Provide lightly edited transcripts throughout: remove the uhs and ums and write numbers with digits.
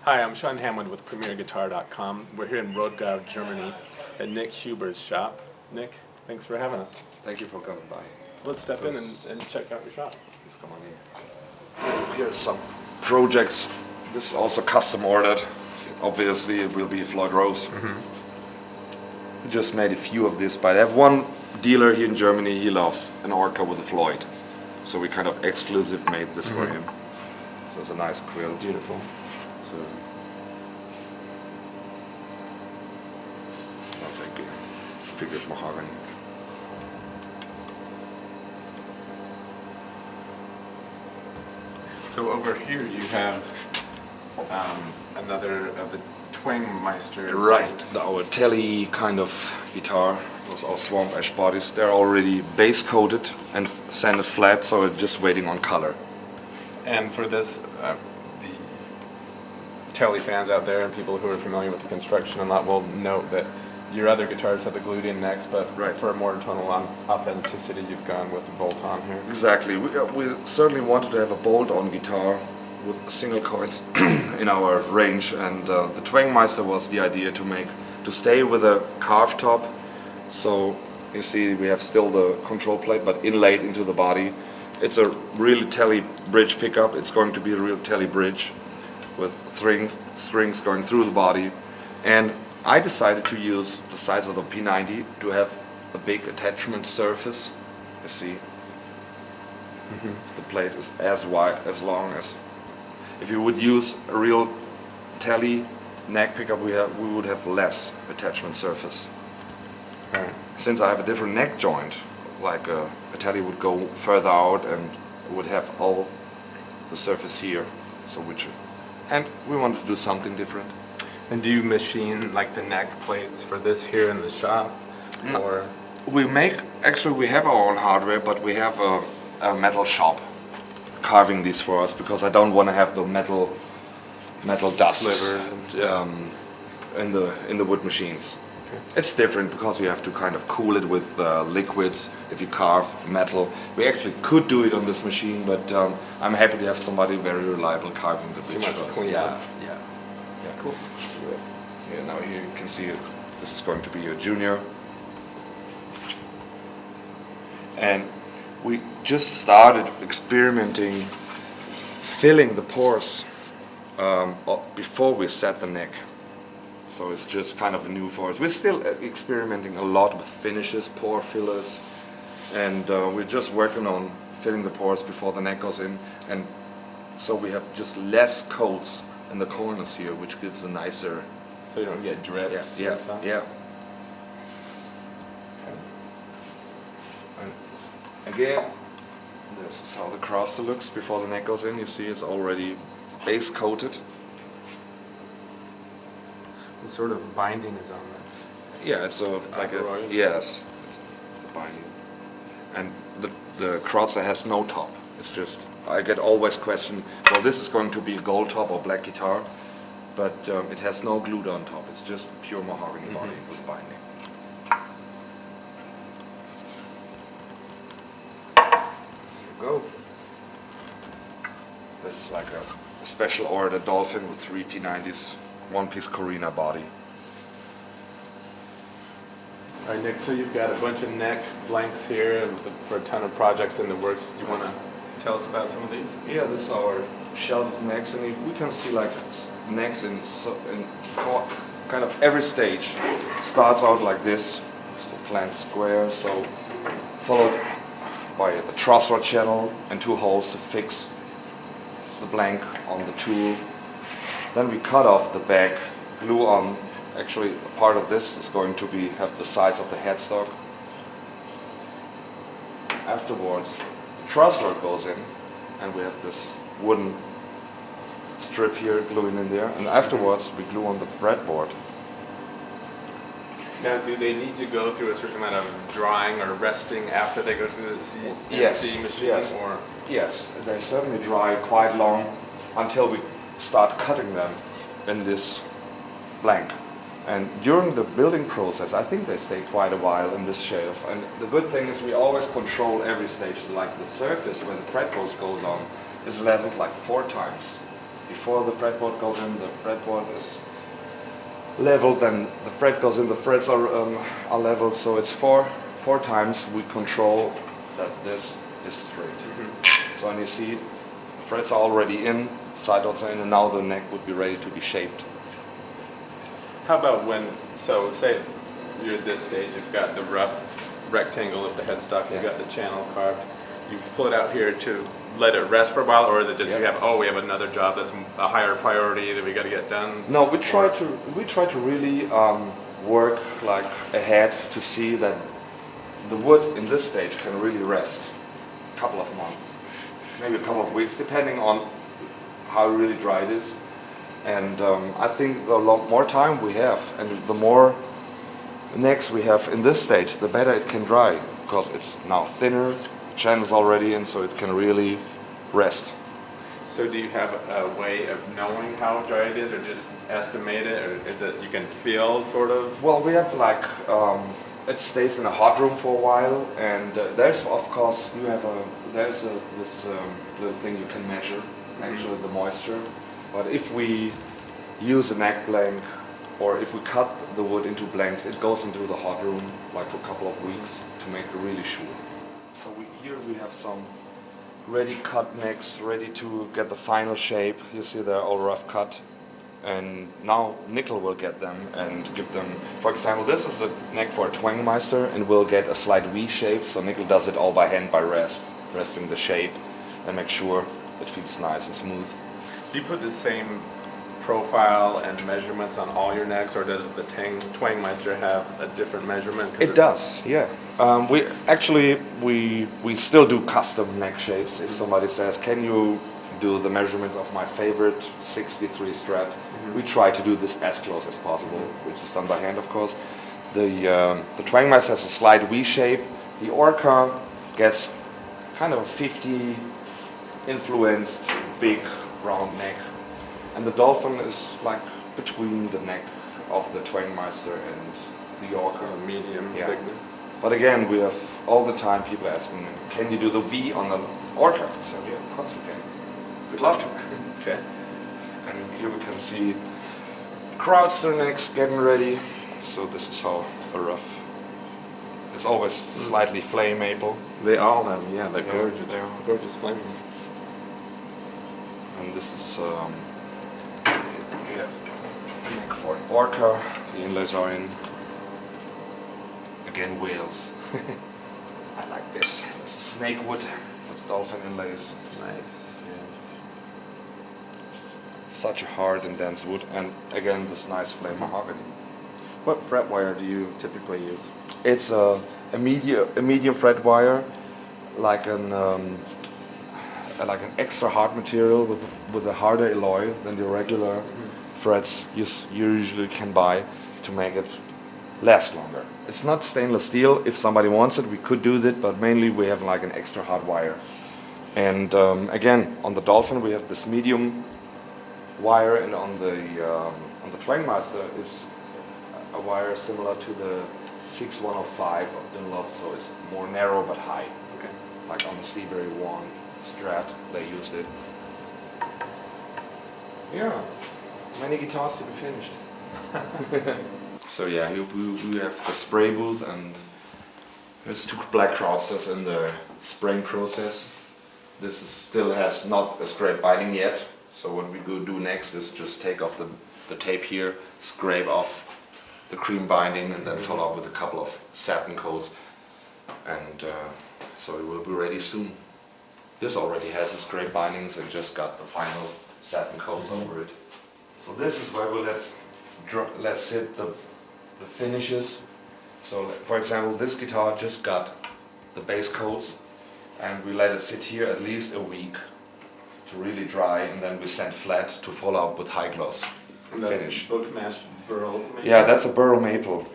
Hi, I'm Sean Hamlin with PremierGuitar.com. We're here in Rodgau, Germany, at Nick Huber's shop. Nick, thanks for having us. Thank you for coming by. Let's step in and check out your shop. Please come on in. Here's some projects. This is also custom ordered. Obviously, it will be Floyd Rose. We just made a few of this, but I have one dealer here in Germany. He loves an Orca with a Floyd, so we kind of exclusive made this for him. So it's a nice quill. Beautiful. So, I'll take a figured mahogany. So over here you have another of the Twangmeister. Right, our telly kind of guitar, those are swamp ash bodies. They're already base coated and sanded flat, so it's just waiting on color. And for this, the telly fans out there and people who are familiar with the construction and that will note that your other guitars have the glued-in necks, but for more tonal authenticity, you've gone with the bolt-on here. Exactly. We certainly wanted to have a bolt-on guitar with single coils in our range, and the Twangmeister was the idea to stay with a carved top. So you see, we have still the control plate, but inlaid into the body. It's a really telly bridge pickup. It's going to be a real telly bridge with strings going through the body, and I decided to use the size of the P90 to have a big attachment surface. You see, the plate is as wide, as long as if you would use a real telly neck pickup, we would have less attachment surface. Right. Since I have a different neck joint, like a telly would go further out and would have all the surface here, so and we wanted to do something different. And do you machine like the neck plates for this here in the shop? No. Or we have our own hardware, but we have a metal shop carving these for us because I don't want to have the metal dust in the wood machines. Okay. It's different because you have to kind of cool it with liquids if you carve metal. We actually could do it on this machine, but I'm happy to have somebody very reliable carving the bridge for us. Cleaner. Yeah, Cool. Yeah, now here you can see it. This is going to be a junior. And we just started experimenting filling the pores before we set the neck. So it's just kind of new for us. We're still experimenting a lot with finishes, pore fillers, and we're just working on filling the pores before the neck goes in. And so we have just less coats in the corners here, which gives a nicer... So you don't get drips? Yeah. Okay. And again, this is how the crosser looks before the neck goes in. You see it's already base coated. What sort of binding is on this? Yeah, it's yes, it's the binding. And the crosser has no top. It's just, I get always questioned, well, this is going to be a gold top or black guitar, but it has no glued on top. It's just pure mahogany body with binding. There you go. This is like a special order Dolphin with 3 P90s, one-piece Corina body. All right, Nick, so you've got a bunch of neck blanks here for a ton of projects in the works. Do you want to tell us about some of these? Yeah, this is our shelf of necks, and we can see like necks in kind of every stage. Starts out like this, so planned square, so followed by a truss rod channel and 2 holes to fix the blank on the tool. Then we cut off the back, glue on. Actually, a part of this is going to have the size of the headstock. Afterwards, the truss rod goes in, and we have this wooden strip here gluing in there. And afterwards, we glue on the fretboard. Now, do they need to go through a certain amount of drying or resting after they go through the CNC machine? Yes. Or? Yes, they certainly dry quite long until we start cutting them in this blank. And during the building process, I think they stay quite a while in this shelf. And the good thing is we always control every stage. Like the surface where the fretboard goes on is leveled like 4 times. before the fretboard goes in, the fretboard is leveled, then the fret goes in, the frets are leveled, so it's four times we control that this is straight. So and you see the frets are already in, side dots are in, and now the neck would be ready to be shaped. How about so say you're at this stage, you've got the rough rectangle of the headstock, you've got the channel carved, you pull it out here to let it rest for a while, or is it just we have another job that's a higher priority that we got to get done? No, we try to really work like ahead to see that the wood in this stage can really rest a couple of months, maybe a couple of weeks, depending on how really dry it is. And I think the more time we have and the more necks we have in this stage, the better it can dry, because it's now thinner, channel's already in, so it can really rest. So do you have a way of knowing how dry it is, or just estimate it, or is it you can feel sort of? Well, we have like it stays in a hot room for a while, and there's of course this little thing you can measure actually the moisture. But if we use a neck blank, or if we cut the wood into blanks, it goes into the hot room like for a couple of weeks to make it really sure. So here we have some ready cut necks, ready to get the final shape. You see they're all rough cut. And now Nickel will get them and give them, for example, this is the neck for a Twangmeister, and will get a slight V shape, so Nickel does it all by hand by resting the shape and make sure it feels nice and smooth. Do you put the same profile and measurements on all your necks, or does the Twangmeister have a different measurement? It does, yeah. We still do custom neck shapes. If somebody says, can you do the measurements of my favorite 63 Strat, we try to do this as close as possible, which is done by hand, of course. The Twangmeister has a slight V shape. The Orca gets kind of a 50 influenced big round neck, and the Dolphin is like between the neck of the Twangmeister and the Orca. Medium thickness. But again, we have all the time people asking, can you do the V on the Orca? So yeah, of course you can. We'd love to. Okay. And here we can see Crowdster necks getting ready. So this is how a rough. It's always slightly flame maple. They all have, they're gorgeous. They're gorgeous flaming. And this is we have a neck for an Orca. The inlays are in. Again, whales. I like this. This is snake wood with dolphin inlays. Nice. Such a hard and dense wood, and again this nice flame mahogany. What fret wire do you typically use? It's a medium fret wire, like an extra hard material with a harder alloy than the regular frets you usually can buy to make it last longer. It's not stainless steel. If somebody wants it, we could do that, but mainly we have like an extra hard wire. And again, on the Dolphin we have this medium wire, and on the Twangmeister is a wire similar to the 6105 of Dunlop, so it's more narrow but high. Okay. Like on the Stevie One Strat, they used it. Yeah, many guitars to be finished. So yeah, we have the spray booth, and there's two black Crowdsters in the spraying process. This still has not a scrape binding yet. So what we go do next is just take off the tape here, scrape off the cream binding, and then follow up with a couple of satin coats, and so it will be ready soon. This already has the scrape bindings and just got the final satin coats over it. So this is where we let's sit the finishes. So for example, this guitar just got the base coats, and we let it sit here at least a week to really dry, and then we send flat to follow up with high gloss finish. Boat-mashed burl maple? Yeah, that's a burl maple.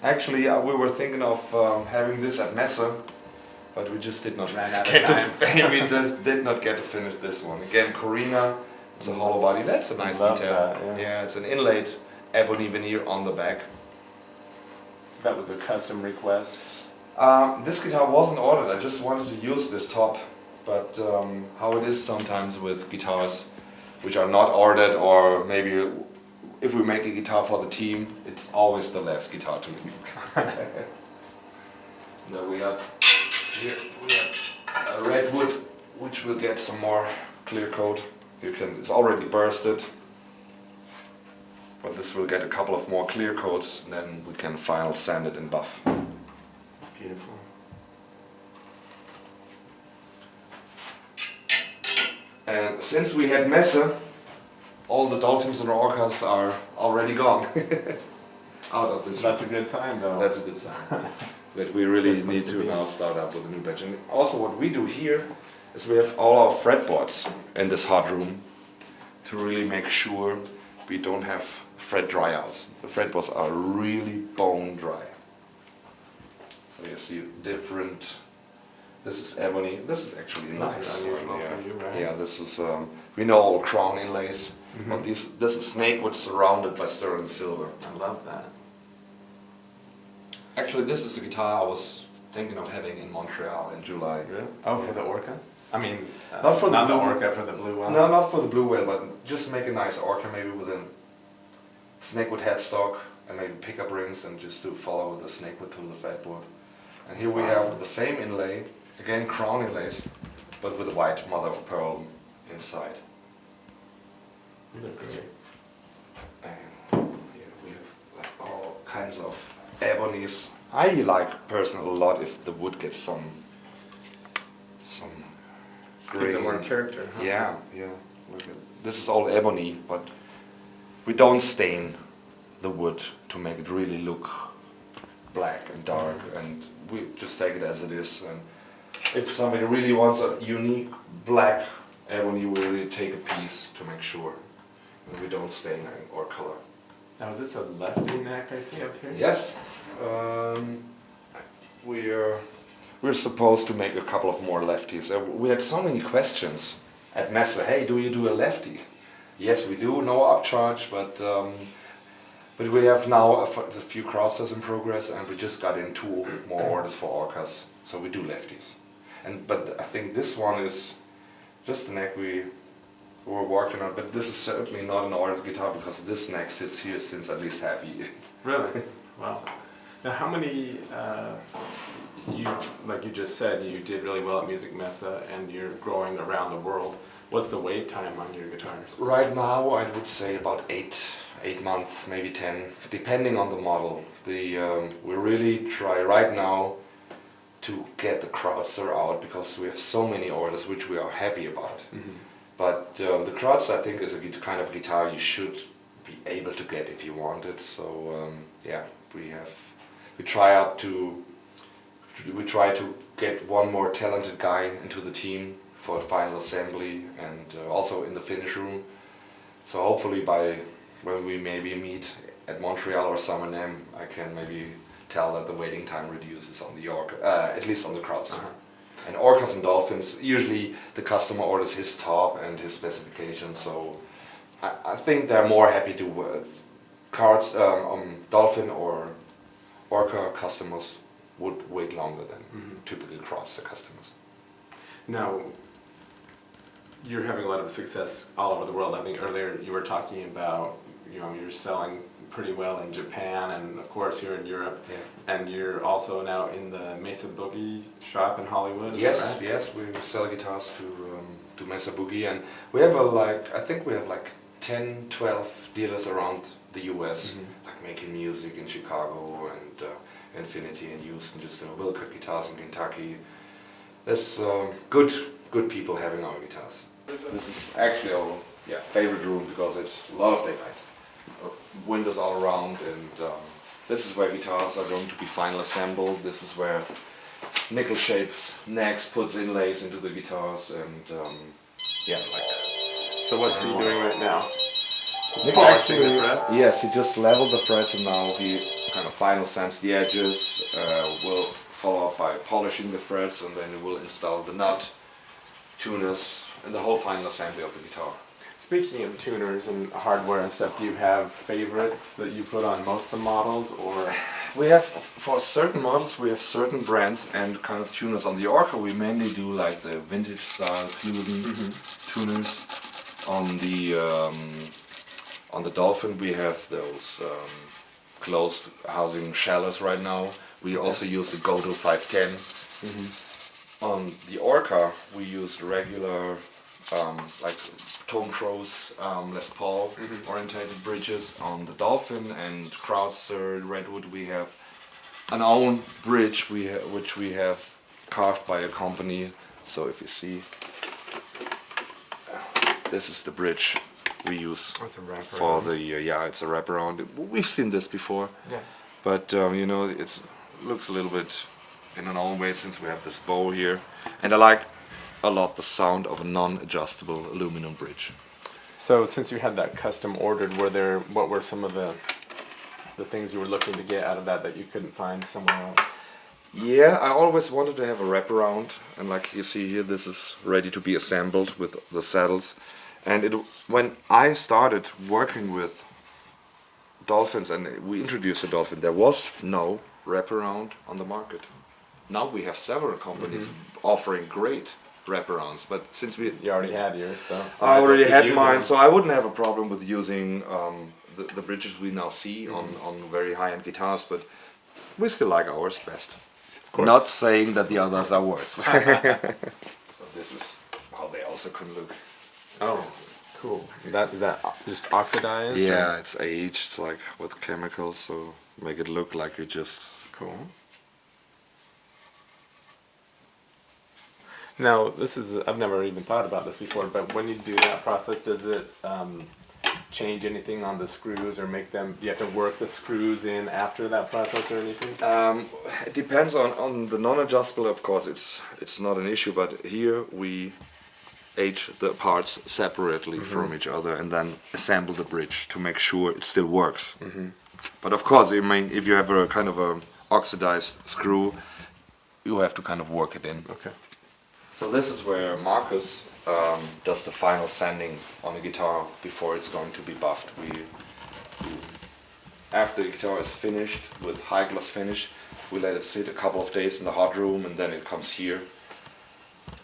Actually, we were thinking of having this at Messe, but we just did not did not get to finish this one. Again, Corina, it's a hollow body. That's a nice detail. Yeah, it's an inlaid ebony veneer on the back. So that was a custom request? This guitar wasn't ordered. I just wanted to use this top. But how it is sometimes with guitars, which are not ordered, or maybe if we make a guitar for the team, it's always the last guitar to leave. Now we have here a red wood, which will get some more clear coat. It's already bursted, but this will get a couple of more clear coats, and then we can final sand it in buff. It's beautiful. And since we had Messe, all the dolphins and orcas are already gone out of this. That's a good sign, though. That's a good sign. But we really Good need place to to be. now start up with a new batch. And also what we do here is we have all our fretboards in this hot room to really make sure we don't have fret dryouts. The fretboards are really bone dry. So you see different. This is ebony. This is actually This nice. is unusual yeah. for you, right? Yeah, this is we know all crown inlays, Mhm. but this is snakewood surrounded by sterling silver. I love that. Actually, this is the guitar I was thinking of having in Montreal in July. Really? Oh, for the orca? I mean, Not for the not the blue- orca, for the blue one. No, not for the blue whale, but just make a nice orca maybe with a snakewood headstock and maybe pickup rings, and just to follow the snakewood through the fretboard. And here That's we awesome. have the same inlay, again crown inlays, but with a white mother of pearl inside. These are great. And here we have like all kinds of ebonies. I like personally a lot if the wood gets some Gives it more grain. character. Huh? Yeah, yeah. Look at, this is all ebony, but we don't stain the wood to make it really look black and dark, and we just take it as it is. And if somebody really wants a unique black ebony, we really take a piece to make sure that we don't stain it or color. Now, is this a lefty neck I see up here? Yes, we're supposed to make a couple of more lefties. We had so many questions at Messe. Hey, do you do a lefty? Yes, we do. No upcharge, but we have now a few crosses in progress, and we just got in 2 more orders for orcas, so we do lefties. But I think this one is just the neck we were working on. But this is certainly not an ordered guitar, because this neck sits here since at least half a year. Really? Wow. Now, how many, like you just said, you did really well at Music Messe, and you're growing around the world. What's the wait time on your guitars? Right now, I would say about 8 months, maybe 10, depending on the model. We really try right now to get the Kreutzer out, because we have so many orders, which we are happy about. Mm-hmm. But the Kreutzer, I think, is a kind of guitar you should be able to get if you want it. So yeah, we try to get one more talented guy into the team for final assembly, and also in the finish room. So hopefully when we maybe meet at Montreal or Summernem, I can maybe tell that the waiting time reduces on the orca, at least on the Kreutzer. Uh-huh. And orcas and dolphins, usually the customer orders his top and his specifications, so I think they're more happy to dolphin or orca customers would wait longer than typical Kreutzer customers. Now, you're having a lot of success all over the world. I think earlier you were talking about, you're selling pretty well in Japan, and of course here in Europe. Yeah. And you're also now in the Mesa Boogie shop in Hollywood. Is Yes, that right? yes, we sell guitars to Mesa Boogie, and we have I think we have like 10, 12 dealers around the US, like Making Music in Chicago, and Infinity in Houston, just Wilcott Guitars in Kentucky. There's good people having our guitars. This is actually our favorite room, because it's a lot of daylight. Windows all around, and this is where guitars are going to be final assembled. This is where Nickel Shapes next puts inlays into the guitars, and So what's he doing right now? Nickel Polishing actually, the frets? yes, he just leveled the frets, and now he kind of final sands the edges. Will follow up by polishing the frets, and then he will install the nut, tuners, and the whole final assembly of the guitar. Speaking of tuners and hardware and stuff, do you have favorites that you put on most of the models, or? We have, for certain models, we have certain brands and kind of tuners. On the Orca, we mainly do like the vintage style Clusen tuners. On the Dolphin we have those closed housing shallows right now. We also use the Goto 510. On the Orca we use regular like Tom Cruise, Les Paul orientated bridges. On the Dolphin and Crowdster, Redwood we have an own bridge which we have carved by a company. So if you see, this is the bridge we use It's a wraparound. for the yeah, it's a wraparound. We've seen this before, Yeah. but you know, it looks a little bit in an own way since we have this bowl here, and I like a lot the sound of a non-adjustable aluminum bridge. So since you had that custom ordered, what were some of the things you were looking to get out of that you couldn't find somewhere else? Yeah, I always wanted to have a wraparound, and like you see here, this is ready to be assembled with the saddles. And when I started working with Dolphins and we introduced the Dolphin, there was no wraparound on the market. Now we have several companies offering great wraparounds, but since You already had yours, so I already had mine, so I wouldn't have a problem with using the bridges we now see on very high-end guitars, but we still like ours best. Not saying that the others are worse. So this is how they also can look. Oh, cool. Is that just oxidized? Yeah, it's aged like with chemicals, so make it look like you just Cool. Now, I've never even thought about this before, but when you do that process, does it change anything on the screws or make them, you have to work the screws in after that process or anything? It depends on the non-adjustable, of course, it's not an issue, but here we age the parts separately from each other and then assemble the bridge to make sure it still works. But of course, I mean, if you have a kind of a oxidized screw, you have to kind of work it in. Okay. So this is where Marcus does the final sanding on the guitar before it's going to be buffed. After the guitar is finished with high gloss finish, we let it sit a couple of days in the hot room, and then it comes here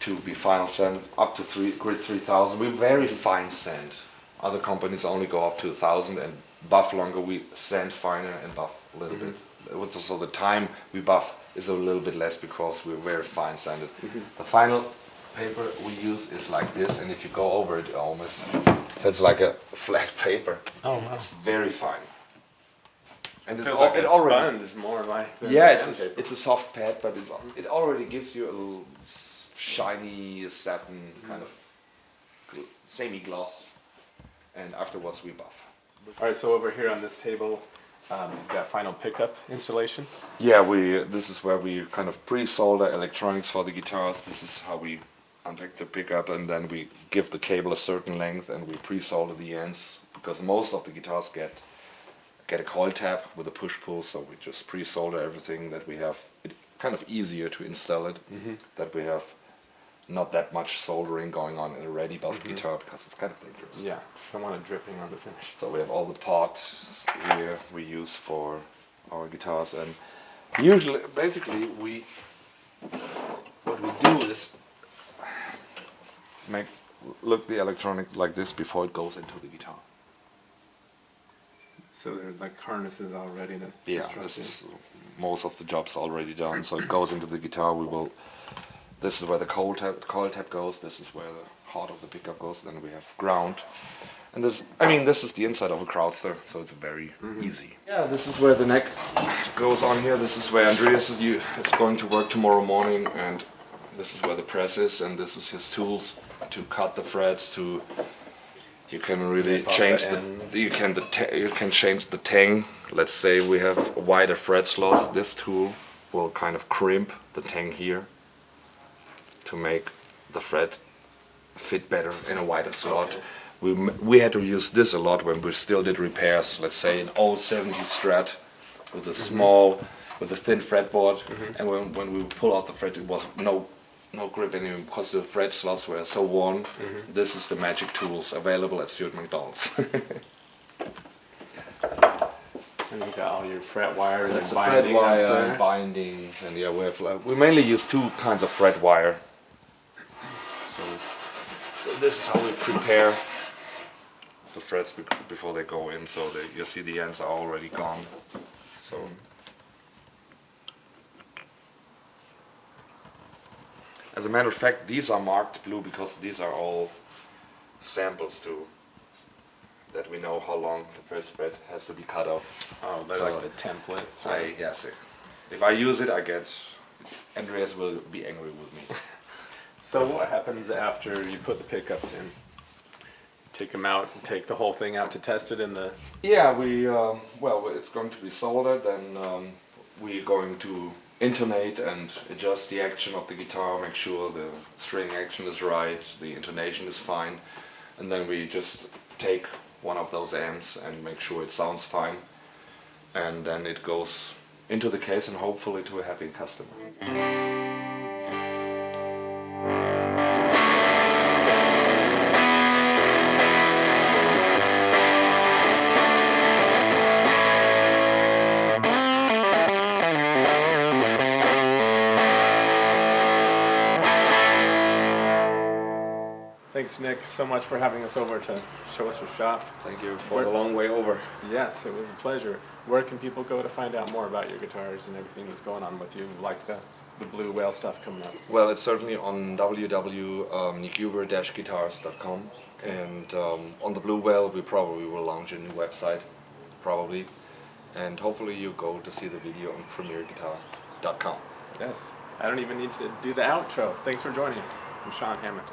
to be final sand up to grid 3000. We very fine sand. Other companies only go up to 1000 and buff longer. We sand finer and buff a little bit. So the time we buff is a little bit less because we're very fine sanded. The final paper we use is like this, and if you go over it, almost it's like a flat paper. Oh, wow. It's very fine. And It feels like a sponge more like than yeah, sandpaper. it's a soft pad, but it already gives you a little shiny satin kind of semi-gloss, and afterwards we buff. All right, so over here on this table, you've got final pickup installation. Yeah, this is where we kind of pre-solder electronics for the guitars. This is how we unpack the pickup, and then we give the cable a certain length and we pre-solder the ends, because most of the guitars get a coil tab with a push-pull, so we just pre-solder everything that we have. It's kind of easier to install it, that we have not that much soldering going on in a ready built guitar, because it's kind of dangerous. Yeah, I want it dripping on the finish. So we have all the parts here we use for our guitars, and usually, basically, what we do is look the electronic like this before it goes into the guitar. So they're like harnesses already then? Yeah, this is most of the job's already done. So it goes into the guitar. This is where the coil tab goes. This is where the heart of the pickup goes. Then we have ground. And this is the inside of a Crowdster, so it's very easy. Yeah, this is where the neck goes on here. This is where Andreas is going to work tomorrow morning, and this is where the press is, and this is his tools to cut the frets. You can really change you can change the tang. Let's say we have wider fret slots. This tool will kind of crimp the tang here to make the fret fit better in a wider slot. Okay. We had to use this a lot when we still did repairs. Let's say an old 70s Strat with a small, with a thin fretboard, and when we would pull out the fret, it was no grip anymore because the fret slots were so worn. This is the magic tools available at Stuart McDonald's. And you got all your fret wires and That's binding. fret wire and bindings, and yeah, we mainly use two kinds of fret wire. So this is how we prepare the frets before they go in, so you see the ends are already gone. So. As a matter of fact, these are marked blue because these are all samples that we know how long the first thread has to be cut off. Oh, they're So like the templates, right? yes, if I use it, Andreas will be angry with me. So what happens after you put the pickups in? Take them out and take the whole thing out to test it in the... Yeah, it's going to be soldered, then we're going to intonate and adjust the action of the guitar, make sure the string action is right, the intonation is fine, and then we just take one of those amps and make sure it sounds fine, and then it goes into the case and hopefully to a happy customer. Thanks, Nick, so much for having us over to show us your shop. Thank you for the long way over. Yes, it was a pleasure. Where can people go to find out more about your guitars and everything that's going on with you, like the Blue Whale stuff coming up? Well, it's certainly on www.nickhuber-guitars.com, and on the Blue Whale we probably will launch a new website, probably, and hopefully you go to see the video on premierguitar.com. Yes, I don't even need to do the outro. Thanks for joining us. I'm Sean Hammond.